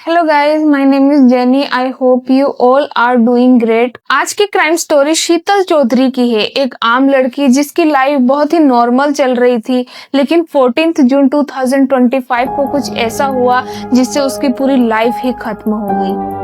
Hello guys, my name is Jenny. I hope you all are doing great. आज की crime story शीतल चौधरी की है, एक आम लड़की जिसकी लाइफ बहुत ही नॉर्मल चल रही थी, लेकिन 14 जून 2025 को कुछ ऐसा हुआ जिससे उसकी पूरी लाइफ ही खत्म हो गई।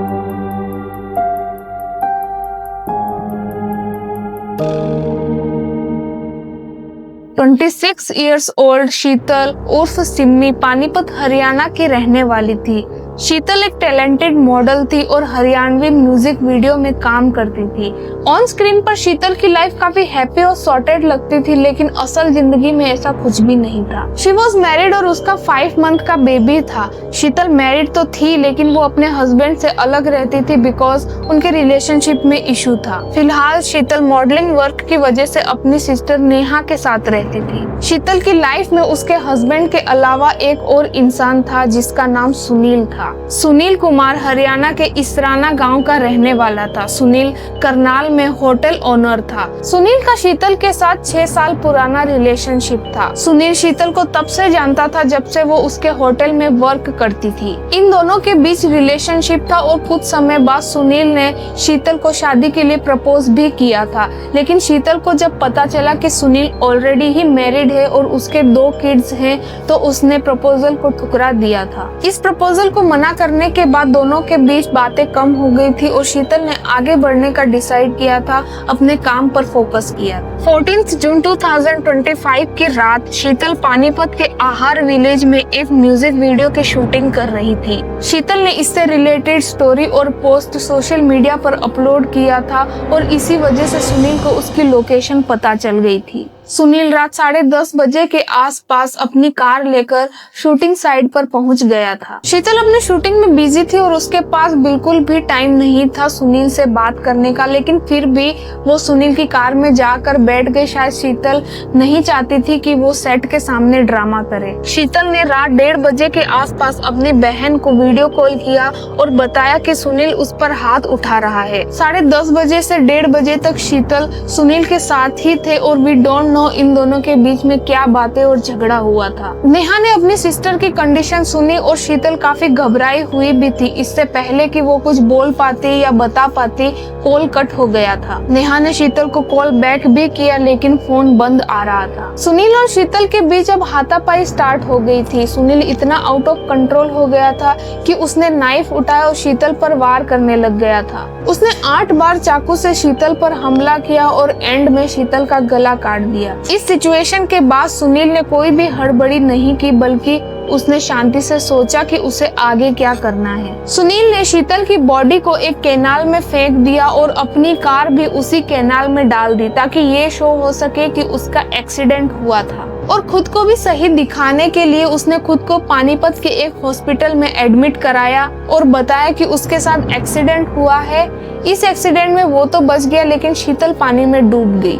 "26 ईयर्स ओल्ड शीतल उर्फ सिम्मी पानीपत हरियाणा की रहने वाली थी। शीतल एक टैलेंटेड मॉडल थी और हरियाणवी म्यूजिक वीडियो में काम करती थी। ऑन स्क्रीन पर शीतल की लाइफ काफी हैप्पी और सॉर्टेड लगती थी, लेकिन असल जिंदगी में ऐसा कुछ भी नहीं था। शी वॉज मैरिड और उसका 5 मंथ का बेबी था। शीतल मैरिड तो थी, लेकिन वो अपने हस्बैंड से अलग रहती थी बिकॉज उनके रिलेशनशिप में इशू था। फिलहाल शीतल मॉडलिंग वर्क की वजह से अपनी सिस्टर नेहा के साथ रहती थी। शीतल की लाइफ में उसके हस्बैंड के अलावा एक और इंसान था जिसका नाम सुनील था। सुनील कुमार हरियाणा के इसराना गांव का रहने वाला था। सुनील करनाल में होटल ओनर था। सुनील का शीतल के साथ 6 साल पुराना रिलेशनशिप था। सुनील शीतल को तब से जानता था जब से वो उसके होटल में वर्क करती थी। इन दोनों के बीच रिलेशनशिप था और कुछ समय बाद सुनील ने शीतल को शादी के लिए प्रपोज भी किया था, लेकिन शीतल को जब पता चला कि सुनील ऑलरेडी ही मैरिड है और उसके 2 किड्स हैं, तो उसने प्रपोजल को ठुकरा दिया था। इस प्रपोजल को मना करने के बाद दोनों के बीच बातें कम हो गई थी और शीतल ने आगे बढ़ने का डिसाइड किया था, अपने काम पर फोकस किया। 14 जून 2025 की रात शीतल पानीपत के आहार विलेज में एक म्यूजिक वीडियो की शूटिंग कर रही थी। शीतल ने इससे रिलेटेड स्टोरी और पोस्ट सोशल मीडिया पर अपलोड किया था और इसी वजह से सुनील को उसकी लोकेशन पता चल गई थी। सुनील रात 10:30 बजे के आसपास अपनी कार लेकर शूटिंग साइट पर पहुंच गया था। शीतल अपनी शूटिंग में बिजी थी और उसके पास बिल्कुल भी टाइम नहीं था सुनील से बात करने का, लेकिन फिर भी वो सुनील की कार में जाकर बैठ गई। शायद शीतल नहीं चाहती थी कि वो सेट के सामने ड्रामा करे। शीतल ने रात 1:30 बजे के आसपास अपनी बहन को वीडियो कॉल किया और बताया कि सुनील उस पर हाथ उठा रहा है। 10:30 बजे से 1:30 बजे तक शीतल सुनील के साथ ही थे और वी डोंट इन दोनों के बीच में क्या बातें और झगड़ा हुआ था। नेहा ने अपनी सिस्टर की कंडीशन सुनी और शीतल काफी घबराई हुई भी थी। इससे पहले कि वो कुछ बोल पाती या बता पाती, कॉल कट हो गया था। नेहा ने शीतल को कॉल बैक भी किया, लेकिन फोन बंद आ रहा था। सुनील और शीतल के बीच अब हाथापाई स्टार्ट हो गई थी। सुनील इतना आउट ऑफ कंट्रोल हो गया था कि उसने नाइफ उठाया और शीतल पर वार करने लग गया था। उसने 8 बार चाकू से शीतल पर हमला किया और एंड में शीतल का गला काट दिया। इस सिचुएशन के बाद सुनील ने कोई भी हड़बड़ी नहीं की, बल्कि उसने शांति से सोचा कि उसे आगे क्या करना है। सुनील ने शीतल की बॉडी को एक कैनाल में फेंक दिया और अपनी कार भी उसी कैनाल में डाल दी, ताकि ये शो हो सके कि उसका एक्सीडेंट हुआ था। और खुद को भी सही दिखाने के लिए उसने खुद को पानीपत के एक हॉस्पिटल में एडमिट कराया और बताया कि उसके साथ एक्सीडेंट हुआ है। इस एक्सीडेंट में वो तो बच गया, लेकिन शीतल पानी में डूब गई।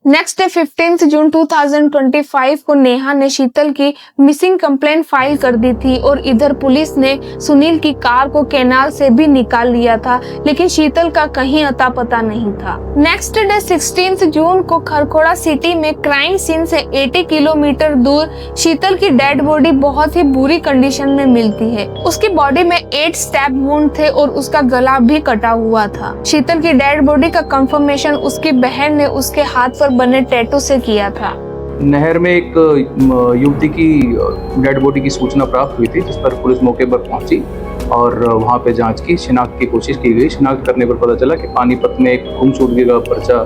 नेक्स्ट डे 15 जून 2025 को नेहा ने शीतल की मिसिंग कंप्लेंट फाइल कर दी थी और इधर पुलिस ने सुनील की कार को कैनाल से भी निकाल लिया था, लेकिन शीतल का कहीं अता पता नहीं था। नेक्स्ट डे 16 जून को खरखोड़ा सिटी में क्राइम सीन से 80 किलोमीटर दूर शीतल की डेड बॉडी बहुत ही बुरी कंडीशन में मिलती है। उसकी बॉडी में 8 स्टैब वुंड थे और उसका गला भी कटा हुआ था। शीतल की डेड बॉडी का कंफर्मेशन उसकी बहन ने उसके हाथ पर बने टैटू से किया था। नहर में एक युवती की डेड बॉडी की सूचना प्राप्त हुई थी, जिस पर पुलिस मौके पर पहुंची और वहां पे जांच की, शिनाख्त की कोशिश की गई। शिनाख्त करने पर पता चला कि पानीपत में एक गुमशुदगी का पर्चा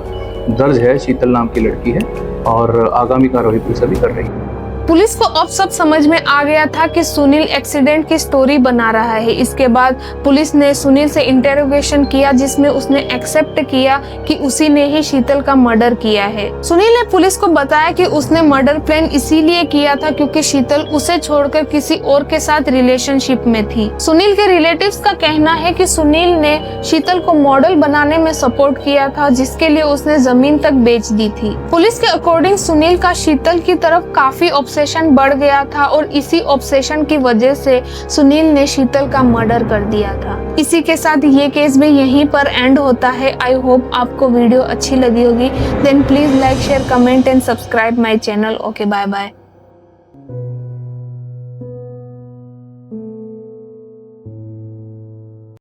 दर्ज है। शीतल नाम की लड़की है और आगामी कार्रवाई पुलिस अभी कर रही है। पुलिस को अब सब समझ में आ गया था कि सुनील एक्सीडेंट की स्टोरी बना रहा है। इसके बाद पुलिस ने सुनील से इंटेरोगेशन किया, जिसमें उसने एक्सेप्ट किया कि उसी ने ही शीतल का मर्डर किया है। सुनील ने पुलिस को बताया कि उसने मर्डर प्लान इसीलिए किया था क्योंकि शीतल उसे छोड़कर किसी और के साथ रिलेशनशिप में थी। सुनील के रिलेटिव्स का कहना है कि सुनील ने शीतल को मॉडल बनाने में सपोर्ट किया था, जिसके लिए उसने जमीन तक बेच दी थी। पुलिस के अकॉर्डिंग सुनील का शीतल की तरफ काफी ऑब्सेशन बढ़ गया था और इसी ऑब्सेशन की वजह से सुनील ने शीतल का मर्डर कर दिया था। इसी के साथ ये केस भी यहीं पर एंड होता है। आई होप आपको वीडियो अच्छी लगी होगी। Then please like, share, comment and subscribe my channel. Okay, bye bye.